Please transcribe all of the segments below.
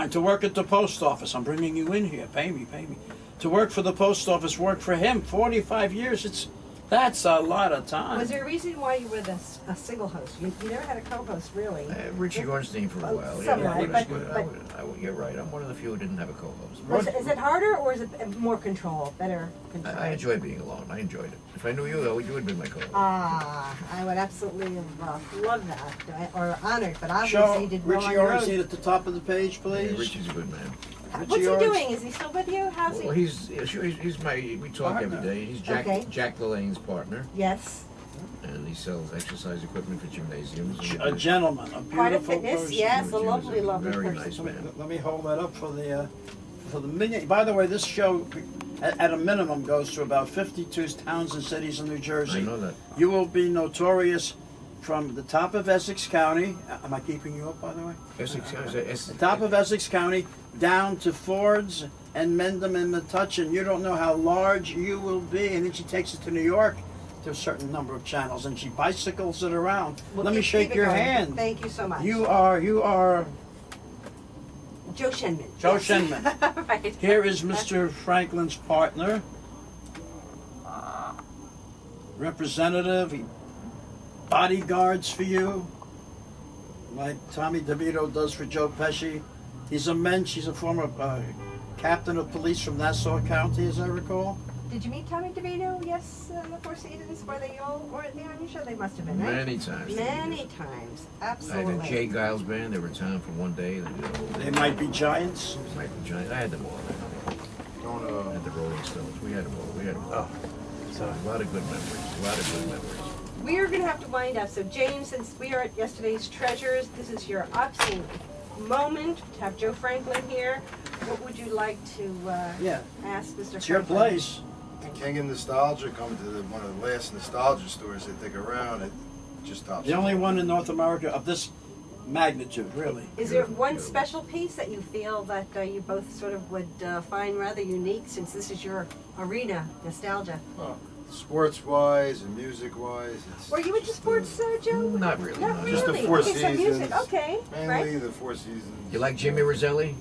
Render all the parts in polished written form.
And to work at the post office, I'm bringing you in here. Pay me, pay me. To work for the post office, work for him. 45 years. That's a lot of time. Was there a reason why you were a single host? You never had a co-host, really. Richie Ornstein for a while. You're right. I'm one of the few who didn't have a co-host. Is it harder or is it more control, better control? I enjoy being alone. I enjoyed it. If I knew you, though, you would be my co-host. I would absolutely love that, or honored, but obviously you did well on Richie your Ornstein own. at the top of the page, please. Yeah, Richie's a good man. What's he doing? Is he still with you? How's he? Well, he's my, we talk Partner. every day. He's Jack LaLanne's partner. Yes. And he sells exercise equipment for gymnasiums. A gentleman, a beautiful Quite a fitness, person. yes, a lovely, lovely very person. nice man. Let me hold that up for the minute. By the way, this show, at a minimum, goes to about 52 towns and cities in New Jersey. I know that. You will be notorious from the top of Essex County. Am I keeping you up, by the way? The top of Essex County down to Ford's and Mendham and Metuchen. You don't know how large you will be. And then she takes it to New York to a certain number of channels, and she bicycles it around. Well, Let me shake your hand. Thank you so much. You are Joe Shenman. Joe Shenman. Right. Here is Mr. Franklin's partner, representative. He bodyguards for you, like Tommy DeVito does for Joe Pesci. He's a mensch. He's a former captain of police from Nassau County, as I recall. Did you meet Tommy DeVito? Yes, the Four Seasons. Were they all on your show? They must have been, right? Many times. Many times, I absolutely. had a Jay Giles band. They were in town for one day. They might be giants. Might be giant. I had them all. I had the Rolling Stones. We had them all. We had them all. So a lot of good memories. A lot of good memories. We are going to have to wind up. So, James, since we are at Yesterday's Treasures, this is your absolute moment to have Joe Franklin here. What would you like to ask Mr. Franklin? It's your place. The King of Nostalgia, coming to one of the last nostalgia stores they take around. It just tops. The only one in North America of this magnitude, really. Is there one special piece that you feel that you both sort of would find rather unique, since this is your arena, nostalgia? Well, sports-wise and music-wise, it's. Were you into sports, Joe? Not really. Not no. really. Just the Four okay, so music. Seasons. Okay, Mainly right. the Four Seasons. You like Jimmy Roselli?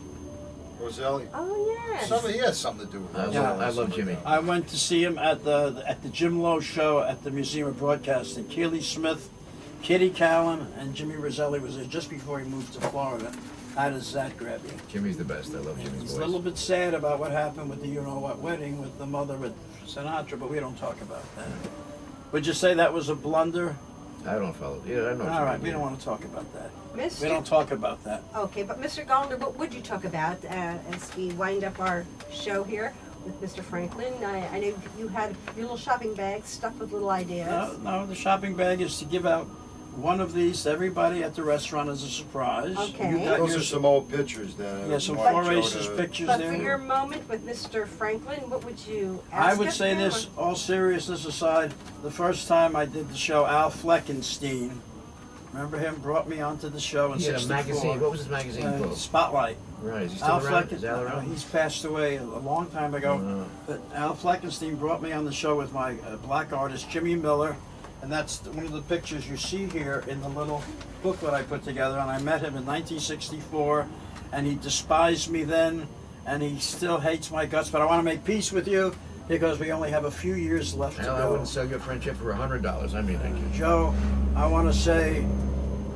Roselli? Oh yes. He has something to do with it. Yeah. I love Jimmy. I went to see him at the Jim Lowe show at the Museum of Broadcasting. Keely Smith, Kitty Callan, and Jimmy Roselli was there just before he moved to Florida. How does that grab you? Jimmy's the best. I love Jimmy's He's voice. a little bit sad about what happened with the you-know-what wedding with the mother at Sinatra, but we don't talk about that. Would you say that was a blunder? I don't follow. Yeah, I know. All right, we don't want to talk about that. Mr. We don't talk about that. Okay, but Mr. Goldner, what would you talk about as we wind up our show here with Mr. Franklin? I know you had your little shopping bag stuffed with little ideas. No, the shopping bag is to give out one of these to everybody at the restaurant as a surprise. Okay. You got Those your- are some old pictures that. Yeah, some Mark Four showed, Aces pictures But there. for your moment with Mr. Franklin, what would you ask I would us say now? this, all seriousness aside, the first time I did the show, Al Fleckenstein, remember him, brought me onto the show in He had a 64. magazine. What was his magazine called? Spotlight. Right. Is he Al still around? Is Al Fleckenstein, around? he's passed away a long time ago, but Al Fleckenstein brought me on the show with my black artist, Jimmy Miller, and that's one of the pictures you see here in the little booklet I put together, and I met him in 1964, and he despised me then, and he still hates my guts, but I want to make peace with you because we only have a few years left to Al, I go. wouldn't sell your friendship for $100. I mean, thank you. Joe, I want to say,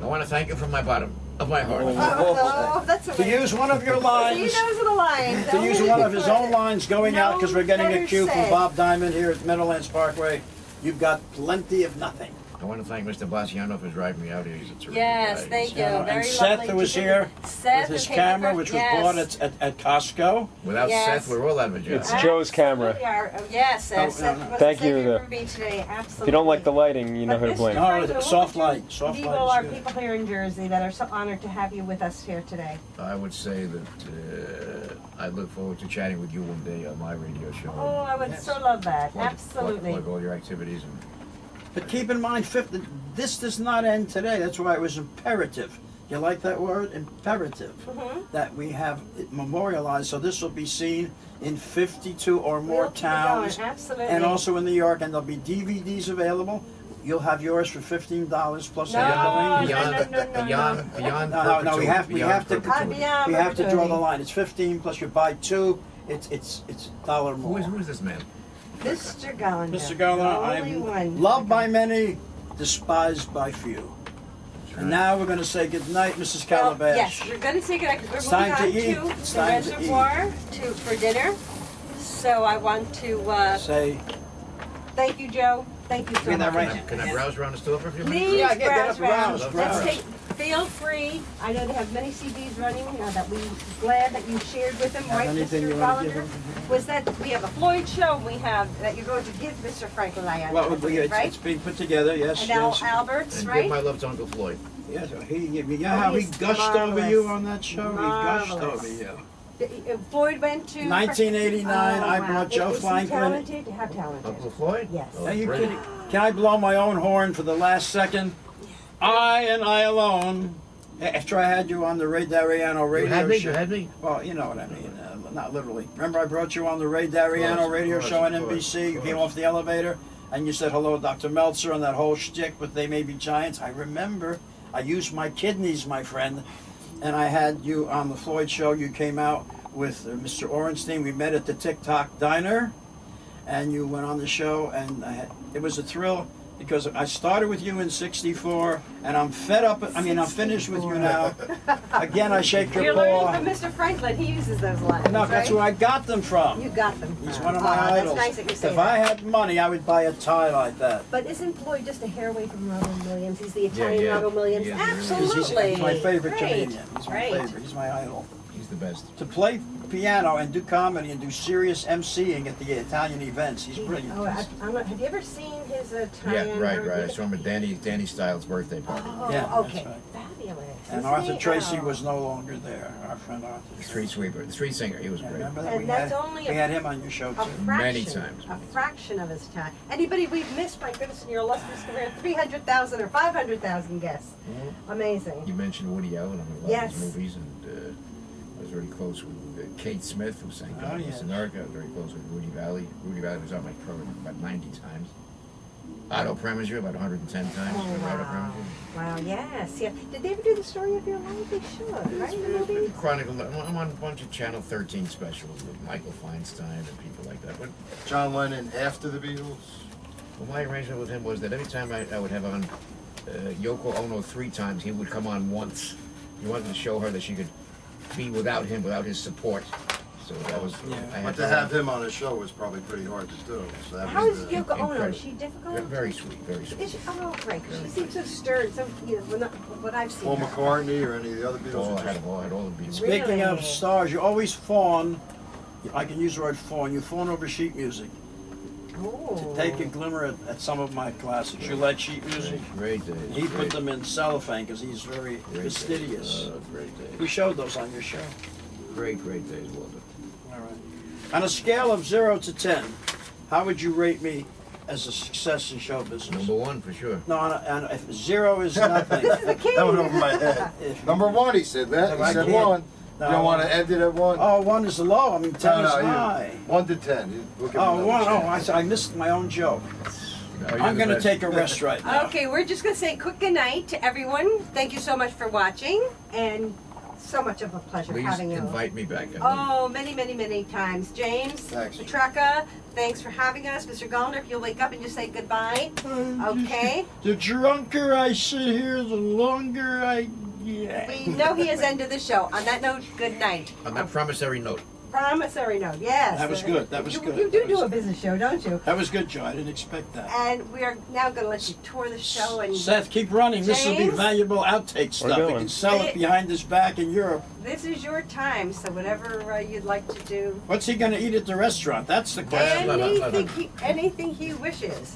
I want to thank you from my bottom of my heart. Oh, that's to use one of your lines, He knows the lines. to use one of his own lines going out, because we're getting a No cue from better Bob Diamond here at Meadowlands Parkway. You've got plenty of nothing. I want to thank Mr. Bassiano for driving me out here. He's a terrific Yes, guy. thank you. And Very Seth, lovely who was to be here Seth with his who came camera, with which was us. bought Yes. at Costco. Without Yes. Seth, we're all out of a job. It's Joe's camera. Absolutely are. Oh, yes, Oh, Seth no, no. was Thank the you, savior the- for me today. Absolutely. If you don't like the lighting, you know who to But blame. Mr. No, Franklin, it's what soft would you light. Soft leave light all is our good. people here in Jersey that are so honored to have you with us here today. I would say that I look forward to chatting with you one day on my radio show. Oh, I would Yes. so love that. Plug Absolutely. all your activities. And But keep in mind, this does not end today. That's why it was imperative. You like that word? Imperative. That we have it memorialized. So this will be seen in 52 or more We'll keep it towns. going. Absolutely. And also in New York. And there'll be DVDs available. You'll have yours for $15 plus No, handling. Beyond No, we have to beyond we have to draw perpetuity. the line. It's 15 plus you buy 2. It's $1 more. Who is this man? Mr. Gollander. Mr. Gollander, the only one. I'm loved by many, despised by few. And now we're going to say good night, Mrs. Well, Calabash. yes, we're going to say goodnight because It's we're moving time on to eat. to It's the time to reservoir for dinner. So I want to Say, thank you, Joe. Thank you so Get that much. right. Can I browse around the store for a few minutes? Please Yeah, get browse up, around. browse, Let's browse. feel free. I know they have many CDs running that we glad that you shared with them, Have right, anything Mr. you wanna give Gollander? them? Was that we have a Floyd show? We have that you're going to give Mr. Franklin. well, Believe, right? it's being put together, yes, And now yes. Albert's, And right? give my love to Uncle Floyd. Yes, you know how he he's gushed over marvelous. you on that show? He gushed Marvelous. over you. Floyd went to 1989, I wow. brought Joe Is he Franklin. talented? How talented? Uncle Floyd? Yes. Oh, Are you great. kidding? Can I blow my own horn for the last second? I and I alone. After I had you on the Ray Dariano radio show. You had me? Well, you know what I mean. Not literally. Remember I brought you on the Ray Dariano course, radio of course, show on of course, NBC? You came off the elevator and you said hello, Dr. Meltzer, and that whole shtick, but they may be giants. I remember. I used my kidneys, my friend, and I had you on the Floyd show. You came out with Mr. Orenstein. We met at the TikTok Diner, and you went on the show, and it was a thrill because I started with you in '64, and I'm fed up. I mean, I'm finished with you now. Again, I shake your You're paw. learning from Mr. Franklin. He uses those lines, No, that's right? where I got them from. You got them. He's one of my idols. That's nice that you say If that. I had money, I would buy a tie like that. But isn't Floyd just a hair away from Robin Williams? He's the Italian yeah. Robin Williams. Yeah, he really is. Absolutely. He's my favorite Great. comedian. He's my Great. favorite. He's my idol. He's the best. To play piano and do comedy and do serious emceeing at the Italian events, he's brilliant. Oh, have you ever seen his Italian? Yeah, right. I saw him at Danny Styles' birthday party. Oh, Yeah, okay. that's right. Fabulous. And Isn't Arthur he? Tracy Oh. was no longer there. Our friend Arthur. The street sweeper, the street singer. He was Yeah, great. remember that? And we that's had, only we had him on your show A too. fraction, Many times. a fraction of his time. Anybody we've missed, my goodness, in your illustrious career, 300,000 or 500,000 guests. Amazing. You mentioned Woody Allen on a lot Yes. of his movies, and I was very close with Kate Smith, who sang God Bless yes. America. I was very close with Rudy Valley. Rudy Valley was on my program about 90 times. Otto Preminger about 110 times. Oh, Remember Otto wow. Preminger? Wow, yes. Yeah. Did they ever do the story of your life? They should, right? The movie? Chronicle. I'm on a bunch of Channel 13 specials with Michael Feinstein and people like that. But John Lennon after the Beatles. well, my arrangement with him was that every time I would have on Yoko Ono 3 times, he would come on once. He wanted to show her that she could be without him, without his support. So that was. Yeah. I had But to have him on a show was probably pretty hard to do. So that How was is the, Yoko Ono? incredible. Is she difficult? Very sweet, very sweet. Is she? Oh, great. She seems so stern. So, you know, what I've seen. Paul her. McCartney or any of the other Beatles. Oh, or I had just- all the beats. Really? Speaking of stars, you always fawn. I can use the word fawn. You fawn over sheet music. Oh. Take a glimmer at some of my classics. You like sheet music? Great days. He put great, them in cellophane because he's very great fastidious. Days. Great days. We showed those on your show. Great days, Walter. All right. On a scale of 0 to 10, how would you rate me as a success in show business? Number 1 for sure. No, if 0 is nothing. This is the king. That went over my head. if- Number 1, he said that. If He I said can't- 1. No. You don't want to end it at 1? Oh, 1 is low. I mean, 10 is high. 1 to 10. We'll give him Oh, another 1. Oh, chance. I missed my own joke. You're I'm the going to best. take a rest right now. Okay, we're just going to say a quick goodnight to everyone. Thank you so much for watching, and so much of a pleasure Please having you. invite me back. Oh, many times. James, Thanks. Petraka, thanks for having us. Mr. Gollander, if you'll wake up and just say goodbye. Okay? The drunker I sit here, the longer I get. We know he has ended the show. On that note, good night. On that promissory note. Promissory note, yes. That was good, that was you, good. You do That do was- a business show, don't you? That was good, Joe. I didn't expect that. And we are now going to let you tour the show. And Seth, keep running. This will be James? valuable outtake stuff. We going. can sell it behind his back in Europe. this is your time, so whatever you'd like to do. What's he going to eat at the restaurant? That's the question. Blah, blah, blah, blah. Anything he wishes.